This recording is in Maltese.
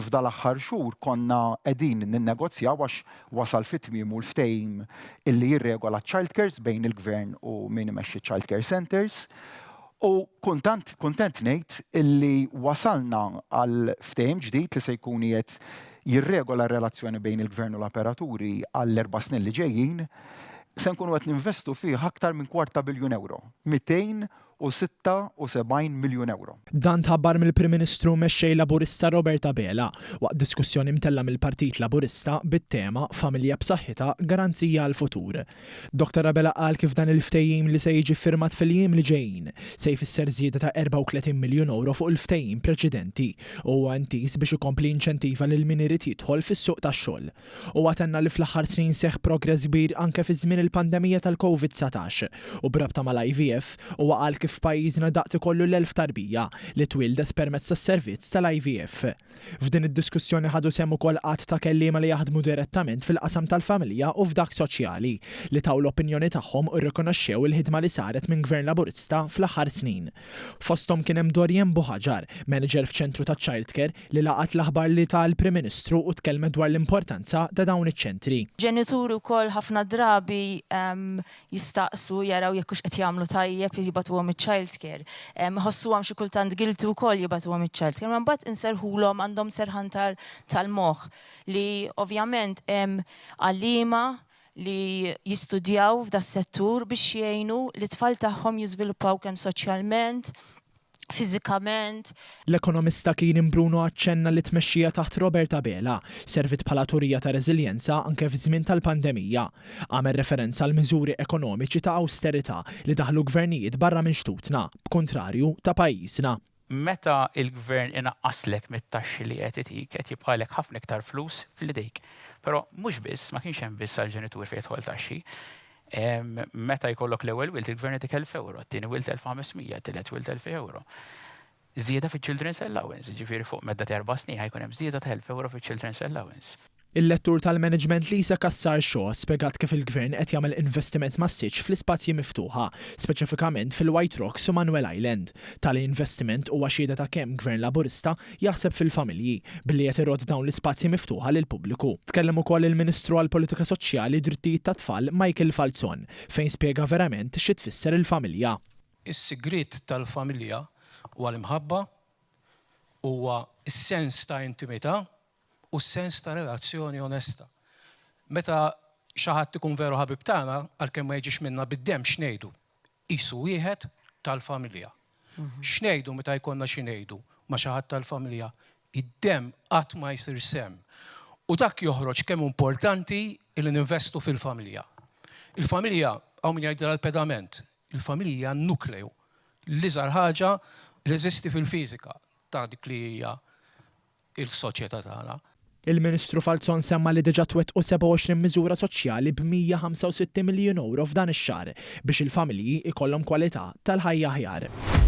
F'dal aħħar xhur konna qegħdin ninnegozjaw għax wasal fit-tmiem u l-ftehim illi jirregola childcares bejn il-Gvern u min imexxi childcare centers. U kuntent ngħid illi wasalna għal ftehim ġdid li se jkun qiegħed jirregola r-relazzjoni bejn il-Gvern u l-operaturi għall-4 snin li ġejjin, se nkunu qed ninvestu fih aktar minn €250 miljun, 276 miljun euro. Dan tħabbar mill-Prim Ministru mexxej Laburista Robert Abela waqt diskussjoni mtella mill-Partit Laburista bit-tema Familja b'saħħitha garanzija għal futur. Dr. Abela qal kif dan il-ftehim li se jiġi firmat fil-jiem li ġejjin se jfisser żieda ta' €34 miljun fuq il-ftehim preċedenti u intis biex ikompli inċentiva lil min irid jidħol fis-suq tax-xogħol. U għatenna li fl-aħħar snin seħħ progress kbir anke fi żmien il-pandemija tal-COVID-19 u brabta mal-IVF u qal kif f'pajjiżna daqt ikollu l-1000 tarbija li twildet permezz tas-servizz tal-IVF. F'din id-diskussjoni ħadu sehem ukoll qatt ta' kelliema li jaħdmu direttament fil-qasam tal-familja u f'dak soċjali li taw l-opinjoni tagħhom u rrikonoxxew il-ħidma li saret minn Gvern Laburista fl-aħħar snin. Fosthom kien hemm Dorien Buħaġar, manager f'ċentru ta' childcare li laqat l-aħbar li tal-Prim Ministru u tkellmet dwar l-importanza ta' dawn iċ-ċentri. Ġenituri wkoll ħafna drabi jistaqsu jaraw jekk hux qed jagħmlu tajjeb jibatuhom iċ-childcare. Ħossuhom xi kultant guilty wkoll jibatuhom iċ-childcare. Ma mbagħad inserħulhom għandhom serħan tal-moħħ li ovvjament hemm għalliema li jistudjaw f'da settur biex jgħinu li t-tfal tagħhom jiżviluppaw kemm soċjalment, fiżikament. L-ekonomista Kien Bruno aċċenna li tmexxija taħt Robert Abela servit bħala turija ta' reżiljenza anke f'żmien tal-pandemija. Għamel referenza għal miżuri ekonomiċi ta' awsterità li daħlu gvernijiet barra minn xtutna, b'kontrarju ta' pajjiżna. Meta il-Gvern inaqqaslek mit-taxxi li qed itik qed jibqalek ħafna iktar flus fl-idejk. Però mhux biss, ma kienx hemm biss għall-ġenitur fejn jidħol taxxi. Meta jkollok l-ewwel wilt il-Gvern itik €1,000, t-tieni wilt €1,500, tielet wilt €1,000. Żieda fiċ-Children's Allowance, ġifieri fuq medda ta' 4 snin ħajkun hemm żieda ta' €1,000 fiċ-Children's Allowance. Il-lettur tal-management Lisa Kassar Shaw spjegat kif il-Gvern qed jagħmel investiment massiġġ fl-ispazji miftuħa, speċifikament fil-White Rocks u Manuel Island. Tal-investiment huwa xhieda ta' kemm Gvern Laburista jaħseb fil-familji billi qed irod dawn l-ispazji miftuħa lil pubbliku. Tkellem ukoll il-Ministru għall-Politika Soċjali u Drittijiet tat-Tfal Michael Falzon fejn spjega verament xi tfisser il-familja. Is-sigriet tal-familja huwa l-imħabba, huwa s-sens ta' intimità u s-sens ta' relazzjoni onesta. Meta xi ħadd ikun veru ħabib tagħna għalkemm ma jiġix minnha bid-demm x'ngħidu. Qisu wieħed tal-familja. X'ngħidu meta jkollna xi ngħidu ma' xi ħadd tal-familja? Id-demm qatt ma jsir sem. U dak joħroġ kemm importanti li ninvestu fil-familja. Il-familja hawn min jgħidilha l-pedament. Il-familja n-nukleu. L-iżgħar ħaġa li jeżisti fil-fiżika ta' dik li hija il-soċjetà tagħna. Il-Ministru Falzon semma li diġà twettqu 27 miżura soċjali b'165 miljun euro f'dan ix-xahar biex il-familji ikollhom kwalità tal-ħajja aħjar.